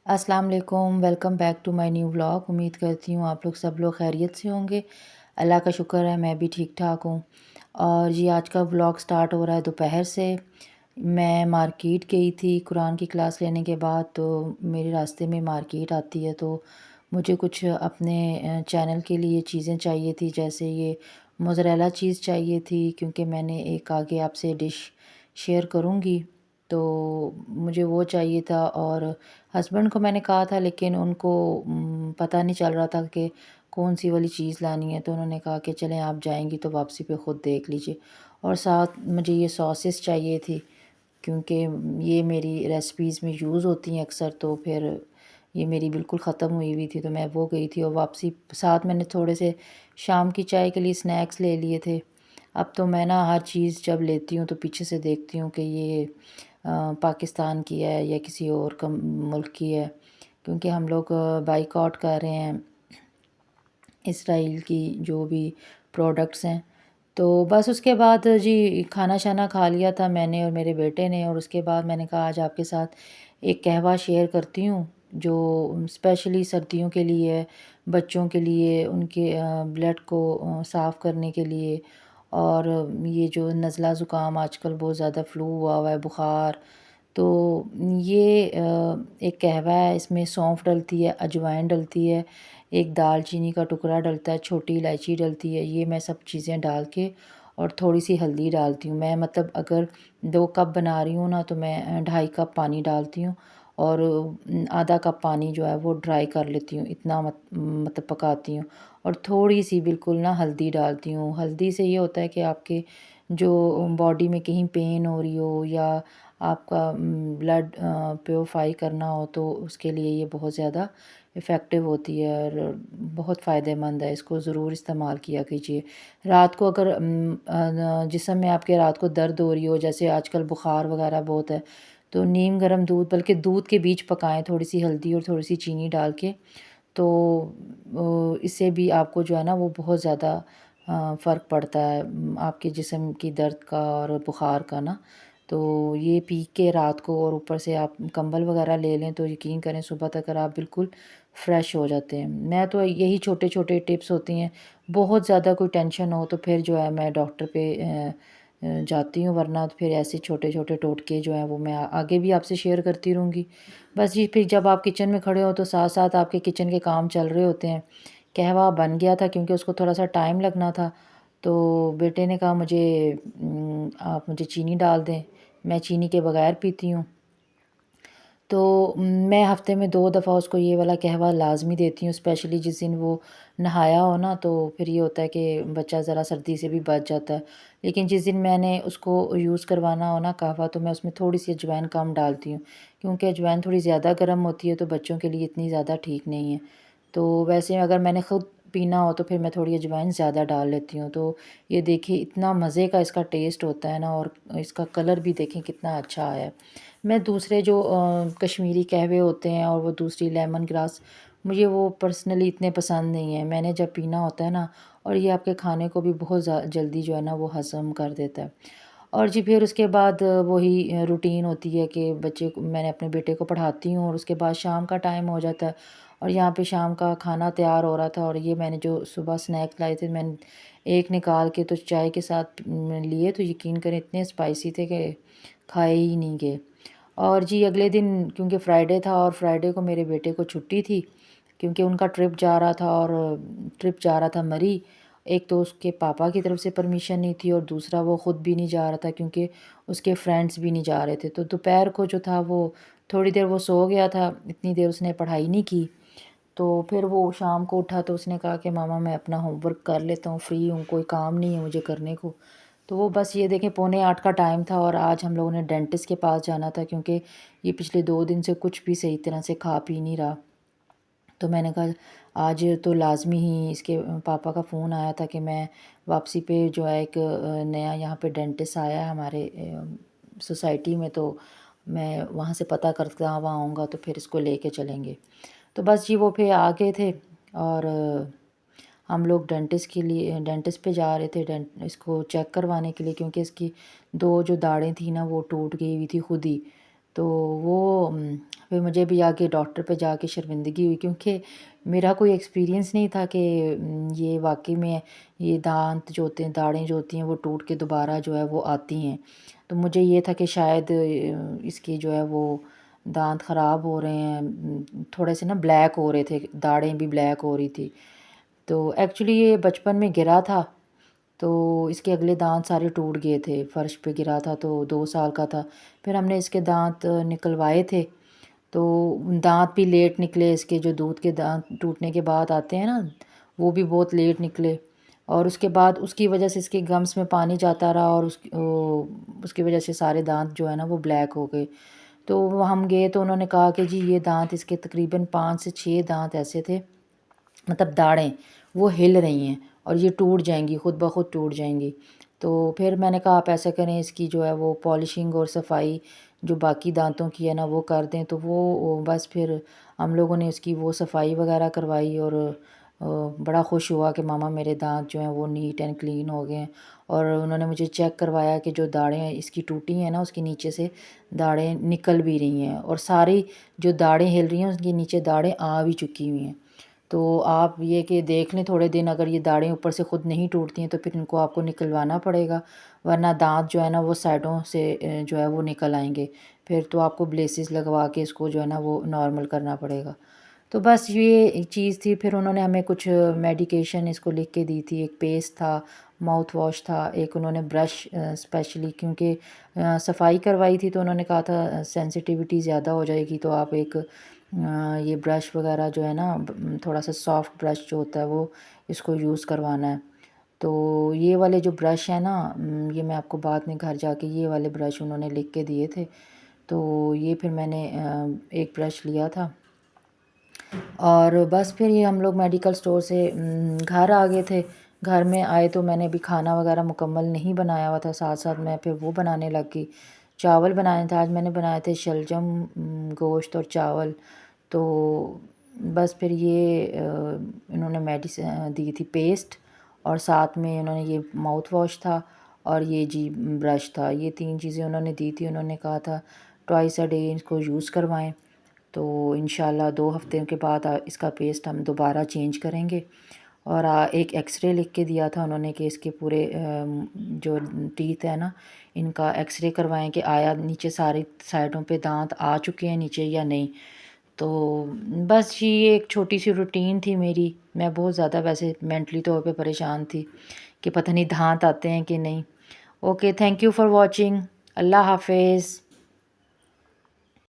अस्सलाम वालेकुम, welcome back to my new vlog. उम्मीद करती हूँ आप लोग सब लोग खैरियत से होंगे। अल्लाह का शुक्र है मैं भी ठीक ठाक हूँ। और जी आज का व्लॉग स्टार्ट हो रहा है दोपहर से। मैं मार्केट गई थी कुरान की क्लास लेने के बाद, तो मेरे रास्ते में मार्केट आती है, तो मुझे कुछ अपने चैनल के लिए चीज़ें चाहिए थी। जैसे ये मोज़रेला चीज़ चाहिए थी, क्योंकि मैंने एक आगे आपसे डिश शेयर करूँगी, तो मुझे वो चाहिए था। और हस्बैंड को मैंने कहा था, लेकिन उनको पता नहीं चल रहा था कि कौन सी वाली चीज़ लानी है, तो उन्होंने कहा कि चलें आप जाएंगी तो वापसी पे ख़ुद देख लीजिए। और साथ मुझे ये सॉसेस चाहिए थी, क्योंकि ये मेरी रेसिपीज़ में यूज़ होती हैं अक्सर, तो फिर ये मेरी बिल्कुल ख़त्म हुई हुई थी, तो मैं वो गई थी। और वापसी साथ मैंने थोड़े से शाम की चाय के लिए स्नैक्स ले लिए थे। अब तो मैं ना हर चीज़ जब लेती हूँ तो पीछे से देखती हूँ कि ये पाकिस्तान की है या किसी और मुल्क की है, क्योंकि हम लोग बाइकआउट कर रहे हैं इसराइल की जो भी प्रोडक्ट्स हैं। तो बस उसके बाद जी खाना शाना खा लिया था मैंने और मेरे बेटे ने, और उसके बाद मैंने कहा आज आपके साथ एक कहवा शेयर करती हूँ जो स्पेशली सर्दियों के लिए है, बच्चों के लिए, उनके ब्लड को साफ़ करने के लिए। और ये जो नज़ला ज़ुकाम आजकल बहुत ज़्यादा फ्लू हुआ है, बुखार, तो ये एक कहवा है। इसमें सौंफ डलती है, अजवाइन डलती है, एक दालचीनी का टुकड़ा डलता है, छोटी इलायची डलती है। ये मैं सब चीज़ें डाल के और थोड़ी सी हल्दी डालती हूँ। मैं मतलब अगर 2 कप बना रही हूँ ना, तो मैं 2.5 कप पानी डालती हूँ, और आधा कप पानी जो है वो ड्राई कर लेती हूँ, इतना मतलब पकाती हूँ। और थोड़ी सी बिल्कुल ना हल्दी डालती हूँ। हल्दी से ये होता है कि आपके जो बॉडी में कहीं पेन हो रही हो या आपका ब्लड प्योरीफाई करना हो, तो उसके लिए ये बहुत ज़्यादा इफ़ेक्टिव होती है और बहुत फ़ायदेमंद है। इसको ज़रूर इस्तेमाल किया कीजिए। रात को अगर जिस्म में आपके रात को दर्द हो रही हो, जैसे आजकल बुखार वगैरह बहुत है, तो नीम गर्म दूध, बल्कि दूध के बीच पकाएं थोड़ी सी हल्दी और थोड़ी सी चीनी डाल के, तो इससे भी आपको जो है ना वो बहुत ज़्यादा फ़र्क पड़ता है आपके जिस्म की दर्द का और बुखार का ना। तो ये पी के रात को, और ऊपर से आप कंबल वगैरह ले लें, तो यकीन करें सुबह तक आप बिल्कुल फ्रेश हो जाते हैं। मैं तो यही छोटे छोटे टिप्स होती हैं। बहुत ज़्यादा कोई टेंशन हो तो फिर जो है मैं डॉक्टर पे जाती हूँ, वरना तो फिर ऐसे छोटे छोटे टोटके जो हैं वो मैं आगे भी आपसे शेयर करती रहूँगी। बस जी, फिर जब आप किचन में खड़े हो तो साथ साथ आपके किचन के काम चल रहे होते हैं। कहवा बन गया था, क्योंकि उसको थोड़ा सा टाइम लगना था, तो बेटे ने कहा मुझे आप मुझे चीनी डाल दें, मैं चीनी के बगैर पीती हूँ। तो मैं हफ़्ते में 2 दफ़ा उसको ये वाला कहवा लाज़मी देती हूँ, स्पेशली जिस दिन वो नहाया हो ना, तो फिर ये होता है कि बच्चा ज़रा सर्दी से भी बच जाता है। लेकिन जिस दिन मैंने उसको यूज़ करवाना हो ना कहवा, तो मैं उसमें थोड़ी-सी अजवाइन कम डालती हूँ, क्योंकि अजवाइन थोड़ी ज़्यादा गर्म होती है, तो बच्चों के लिए इतनी ज़्यादा ठीक नहीं है। तो वैसे अगर मैंने ख़ुद पीना हो तो फिर मैं थोड़ी अजवाइन ज़्यादा डाल लेती हूँ। तो ये देखिए इतना मज़े का इसका टेस्ट होता है ना, और इसका कलर भी देखें कितना अच्छा आया है। मैं दूसरे जो कश्मीरी कहवे होते हैं और वो दूसरी लेमन ग्रास, मुझे वो पर्सनली इतने पसंद नहीं है। मैंने जब पीना होता है ना, और ये आपके खाने को भी बहुत जल्दी जो है ना वो हज़म कर देता है। और जी फिर उसके बाद वही रूटीन होती है कि बच्चे को, मैंने अपने बेटे को पढ़ाती हूँ, और उसके बाद शाम का टाइम हो जाता है, और यहाँ पे शाम का खाना तैयार हो रहा था। और ये मैंने जो सुबह स्नैक्स लाए थे, मैंने एक निकाल के तो चाय के साथ लिए, तो यकीन करें इतने स्पाइसी थे कि खाए ही नहीं गए। और जी अगले दिन, क्योंकि फ्राइडे था और फ्राइडे को मेरे बेटे को छुट्टी थी, क्योंकि उनका ट्रिप जा रहा था, और ट्रिप जा रहा था मरी। एक तो उसके पापा की तरफ से परमिशन नहीं थी, और दूसरा वो ख़ुद भी नहीं जा रहा था, क्योंकि उसके फ्रेंड्स भी नहीं जा रहे थे। तो दोपहर को जो था वो थोड़ी देर वो सो गया था, इतनी देर उसने पढ़ाई नहीं की। तो फिर वो शाम को उठा तो उसने कहा कि मामा मैं अपना होमवर्क कर लेता हूँ, फ्री हूँ, कोई काम नहीं है मुझे करने को। तो वो बस ये देखें 7:45 का टाइम था, और आज हम लोगों ने डेंटिस्ट के पास जाना था, क्योंकि ये पिछले 2 दिन से कुछ भी सही तरह से खा पी नहीं रहा। तो मैंने कहा आज तो लाज़मी ही, इसके पापा का फ़ोन आया था कि मैं वापसी पे जो है एक नया यहाँ पे डेंटिस्ट आया है हमारे सोसाइटी में, तो मैं वहाँ से पता करके वहाँ आऊँगा, तो फिर इसको लेके चलेंगे। तो बस जी वो फिर आ गए थे, और हम लोग डेंटिस्ट के लिए डेंटिस्ट पे जा रहे थे, इसको चेक करवाने के लिए, क्योंकि इसकी 2 जो दाढ़ें थी ना वो टूट गई हुई थी खुद ही। تو وہ پھر مجھے بھی آ کے ڈاکٹر پہ جا کے شرمندگی ہوئی، کیونکہ میرا کوئی ایکسپیرینس نہیں تھا کہ یہ واقعی میں یہ دانت جو ہوتے ہیں، داڑیں جو ہوتی ہیں وہ ٹوٹ کے دوبارہ جو ہے وہ آتی ہیں۔ تو مجھے یہ تھا کہ شاید اس کی جو ہے وہ دانت خراب ہو رہے ہیں، تھوڑے سے نا بلیک ہو رہے تھے، داڑیں بھی بلیک ہو رہی تھی۔ تو ایکچولی یہ بچپن میں گرا تھا، تو اس کے اگلے دانت سارے ٹوٹ گئے تھے، فرش پہ گرا تھا تو 2 سال کا تھا۔ پھر ہم نے اس کے دانت نکلوائے تھے، تو دانت بھی لیٹ نکلے، اس کے جو دودھ کے دانت ٹوٹنے کے بعد آتے ہیں نا، وہ بھی بہت لیٹ نکلے۔ اور اس کے بعد اس کی وجہ سے اس کے گمس میں پانی جاتا رہا، اور اس کی وجہ سے سارے دانت جو ہے نا وہ بلیک ہو گئے۔ تو ہم گئے تو انہوں نے کہا کہ جی یہ دانت اس کے تقریباً 5 سے 6 دانت ایسے تھے، مطلب داڑیں وہ ہل رہی ہیں اور یہ ٹوٹ جائیں گی، خود بخود ٹوٹ جائیں گی۔ تو پھر میں نے کہا آپ ایسا کریں، اس کی جو ہے وہ پالشنگ اور صفائی جو باقی دانتوں کی ہے نا وہ کر دیں۔ تو وہ بس پھر ہم لوگوں نے اس کی وہ صفائی وغیرہ کروائی، اور بڑا خوش ہوا کہ ماما میرے دانت جو ہیں وہ نیٹ اینڈ کلین ہو گئے ہیں۔ اور انہوں نے مجھے چیک کروایا کہ جو داڑیں اس کی ٹوٹی ہیں نا، اس کے نیچے سے داڑیں نکل بھی رہی ہیں، اور ساری جو داڑیں ہل رہی ہیں اس کے نیچے داڑیں آ بھی چکی ہوئی ہیں۔ تو آپ یہ کہ دیکھ لیں تھوڑے دن، اگر یہ داڑیں اوپر سے خود نہیں ٹوٹتی ہیں تو پھر ان کو آپ کو نکلوانا پڑے گا، ورنہ دانت جو ہے نا وہ سائڈوں سے جو ہے وہ نکل آئیں گے، پھر تو آپ کو بلیسز لگوا کے اس کو جو ہے نا وہ نارمل کرنا پڑے گا۔ تو بس یہ ایک چیز تھی۔ پھر انہوں نے ہمیں کچھ میڈیکیشن اس کو لکھ کے دی تھی، ایک پیسٹ تھا، ماؤتھ واش تھا، ایک انہوں نے برش اسپیشلی کیونکہ صفائی کروائی تھی تو انہوں نے کہا تھا سینسٹیوٹی زیادہ ہو جائے گی، تو آپ ایک یہ برش وغیرہ جو ہے نا تھوڑا سا سافٹ برش جو ہوتا ہے وہ اس کو یوز کروانا ہے۔ تو یہ والے جو برش ہیں نا، یہ میں آپ کو بعد میں گھر جا کے یہ والے برش انہوں نے لکھ کے دیے تھے، تو یہ پھر میں نے ایک برش لیا تھا۔ اور بس پھر یہ ہم لوگ میڈیکل سٹور سے گھر آ گئے تھے۔ گھر میں آئے تو میں نے بھی کھانا وغیرہ مکمل نہیں بنایا ہوا تھا، ساتھ ساتھ میں پھر وہ بنانے لگ گئی۔ چاول بنائے تھے آج، میں نے بنائے تھے شلجم گوشت اور چاول۔ تو بس پھر یہ انہوں نے میڈیسن دی تھی پیسٹ، اور ساتھ میں انہوں نے یہ ماؤتھ واش تھا، اور یہ جی برش تھا، یہ 3 چیزیں انہوں نے دی تھی۔ انہوں نے کہا تھا ٹوائس اے ڈے اس کو یوز کروائیں، تو انشاءاللہ 2 ہفتے کے بعد اس کا پیسٹ ہم دوبارہ چینج کریں گے۔ اور ایک ایکس رے لکھ کے دیا تھا انہوں نے کہ اس کے پورے جو ٹیتھ ہے نا ان کا ایکس رے کروائیں کہ آیا نیچے ساری سائڈوں پہ دانت آ چکے ہیں نیچے یا نہیں۔ تو بس یہ ایک چھوٹی سی روٹین تھی میری۔ میں بہت زیادہ ویسے مینٹلی طور پہ پریشان تھی کہ پتہ نہیں دانت آتے ہیں کہ نہیں۔ Okay, thank you for watching, اللہ حافظ۔